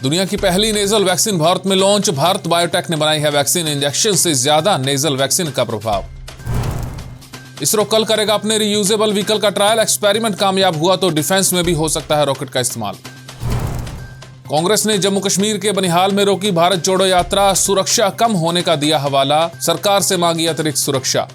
दुनिया की पहली नेजल वैक्सीन भारत में लॉन्च। भारत बायोटेक ने बनाई है वैक्सीन, इंजेक्शन से ज्यादा नेजल वैक्सीन का प्रभाव। इसरो कल करेगा अपने रीयूजेबल व्हीकल का ट्रायल। एक्सपेरिमेंट कामयाब हुआ तो डिफेंस में भी हो सकता है रॉकेट का इस्तेमाल। कांग्रेस ने जम्मू कश्मीर के बनिहाल में रोकी भारत जोड़ो यात्रा। सुरक्षा कम होने का दिया हवाला, सरकार से मांगी अतिरिक्त सुरक्षा।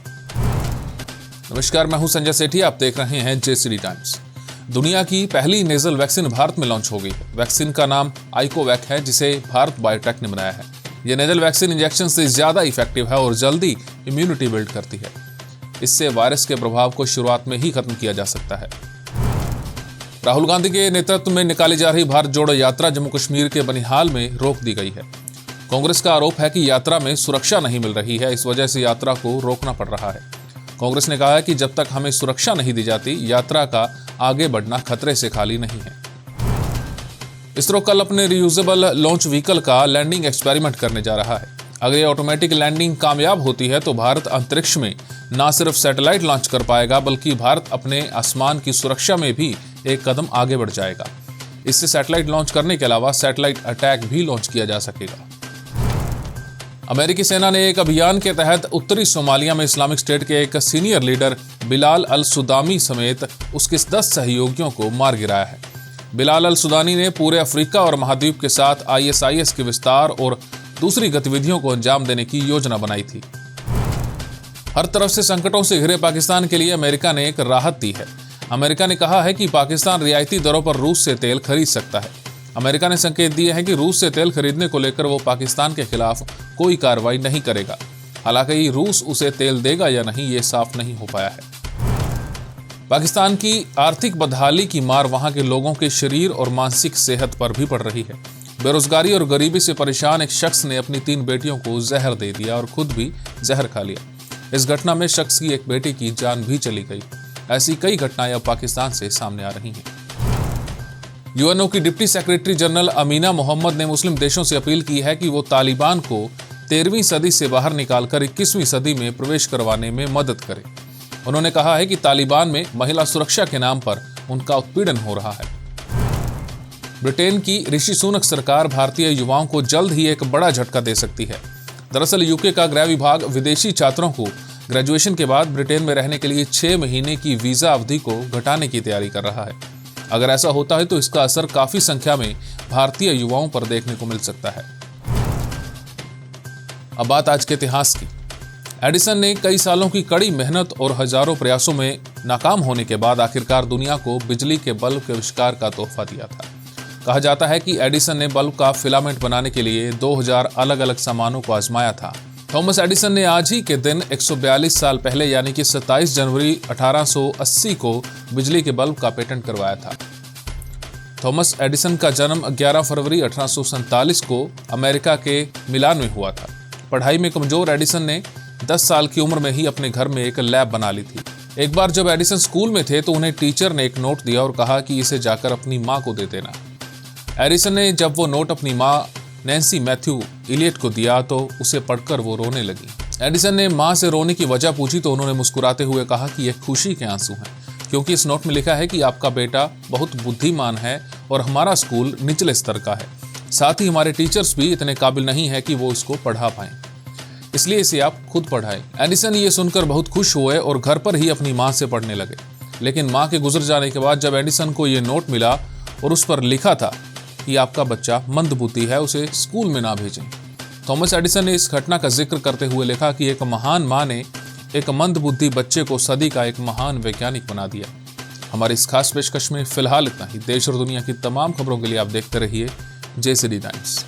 नमस्कार, मैं हूं संजय सेठी, आप देख रहे हैं जेसीडी टाइम्स। दुनिया की पहली नेजल वैक्सीन भारत में लॉन्च हो गई है। वैक्सीन का नाम आइकोवैक है, जिसे भारत बायोटेक ने बनाया है। यह नेजल वैक्सीन इंजेक्शन से ज्यादा इफेक्टिव है और जल्दी इम्यूनिटी बिल्ड करती है। इससे वायरस के प्रभाव को शुरुआत में ही खत्म किया जा सकता है। राहुल गांधी के नेतृत्व में निकाली जा रही भारत जोड़ो यात्रा जम्मू कश्मीर के बनिहाल में रोक दी गई है। कांग्रेस का आरोप है कि यात्रा में सुरक्षा नहीं मिल रही है, इस वजह से यात्रा को रोकना पड़ रहा है। कांग्रेस ने कहा है कि जब तक हमें सुरक्षा नहीं दी जाती, यात्रा का आगे बढ़ना खतरे से खाली नहीं है। इसरो कल अपने रीयूजेबल लॉन्च व्हीकल का लैंडिंग एक्सपेरिमेंट करने जा रहा है। अगर ये ऑटोमेटिक लैंडिंग कामयाब होती है तो भारत अंतरिक्ष में न सिर्फ सैटेलाइट लॉन्च कर पाएगा, बल्कि भारत अपने आसमान की सुरक्षा में भी एक कदम आगे बढ़ जाएगा। इससे सैटेलाइट लॉन्च करने के अलावा सैटेलाइट अटैक भी लॉन्च किया जा सकेगा। अमेरिकी सेना ने एक अभियान के तहत उत्तरी सोमालिया में इस्लामिक स्टेट के एक सीनियर लीडर बिलाल अल सुदानी समेत उसके 10 सहयोगियों को मार गिराया है। बिलाल अल सुदानी ने पूरे अफ्रीका और महाद्वीप के साथ ISIS के विस्तार और दूसरी गतिविधियों को अंजाम देने की योजना बनाई थी। हर तरफ से संकटों से घिरे पाकिस्तान के लिए अमेरिका ने एक राहत दी है। अमेरिका ने कहा है कि पाकिस्तान रियायती दरों पर रूस से तेल खरीद सकता है। अमेरिका ने संकेत दिए हैं कि रूस से तेल खरीदने को लेकर वो पाकिस्तान के खिलाफ कोई कार्रवाई नहीं करेगा। हालांकि रूस उसे तेल देगा या नहीं, ये साफ नहीं हो पाया है। पाकिस्तान की आर्थिक बदहाली की मार वहां के लोगों के शरीर और मानसिक सेहत पर भी पड़ रही है। बेरोजगारी और गरीबी से परेशान एक शख्स ने अपनी 3 बेटियों को जहर दे दिया और खुद भी जहर खा लिया। इस घटना में शख्स की एक बेटी की जान भी चली गई। ऐसी कई घटनाएं अब पाकिस्तान से सामने आ रही हैं। यूएनओ की deputy secretary general Amina Mohammed ने मुस्लिम देशों से अपील की है कि वो तालिबान को 13वीं सदी से बाहर निकालकर 21वीं सदी में प्रवेश करवाने में मदद करें। उन्होंने कहा है कि तालिबान में महिला सुरक्षा के नाम पर उनका उत्पीड़न हो रहा है। ब्रिटेन की ऋषि सुनक सरकार भारतीय युवाओं को जल्द ही एक बड़ा झटका दे सकती है। दरअसल यूके का गृह विभाग विदेशी छात्रों को ग्रेजुएशन के बाद ब्रिटेन में रहने के लिए 6 महीने की वीजा अवधि को घटाने की तैयारी कर रहा है। अगर ऐसा होता है तो इसका असर काफी संख्या में भारतीय युवाओं पर देखने को मिल सकता है। अब बात आज के इतिहास की। एडिसन ने कई सालों की कड़ी मेहनत और हजारों प्रयासों में नाकाम होने के बाद आखिरकार दुनिया को बिजली के बल्ब के आविष्कार का तोहफा दिया था। कहा जाता है कि एडिसन ने बल्ब का फिलामेंट बनाने के लिए 2000 अलग अलग सामानों को आजमाया था। थॉमस एडिसन ने आज ही के दिन 142 साल पहले यानी कि 27 जनवरी 1880 को बिजली के बल्ब का पेटेंट करवाया था। थॉमस एडिसन का जन्म 11 फरवरी 1847 को अमेरिका के मिलान में हुआ था। पढ़ाई में कमजोर एडिसन ने 10 साल की उम्र में ही अपने घर में एक लैब बना ली थी। एक बार जब एडिसन स्कूल में थे तो उन्हें टीचर ने एक नोट दिया और कहा कि इसे जाकर अपनी माँ को दे देना। एडिसन ने जब वो नोट अपनी माँ नैन्सी मैथ्यू इलियट को दिया तो उसे पढ़कर वो रोने लगी। एडिसन ने माँ से रोने की वजह पूछी तो उन्होंने मुस्कुराते हुए कहा कि यह खुशी के आंसू हैं, क्योंकि इस नोट में लिखा है कि आपका बेटा बहुत बुद्धिमान है और हमारा स्कूल निचले स्तर का है। साथ ही हमारे टीचर्स भी इतने काबिल नहीं है कि वो इसको पढ़ा पाएं, इसलिए इसे आप खुद पढ़ाएं। एडिसन ये सुनकर बहुत खुश हुए और घर पर ही अपनी माँ से पढ़ने लगे। लेकिन माँ के गुजर जाने के बाद जब एडिसन को ये नोट मिला और उस पर लिखा था कि आपका बच्चा मंदबुद्धि है, उसे स्कूल में ना भेजें, थॉमस एडिसन ने इस घटना का जिक्र करते हुए लिखा कि एक महान माँ ने एक मंदबुद्धि बच्चे को सदी का एक महान वैज्ञानिक बना दिया। हमारी इस खास पेशकश में फिलहाल इतना ही। देश और दुनिया की तमाम खबरों के लिए आप देखते रहिए जेसीडी टाइम्स।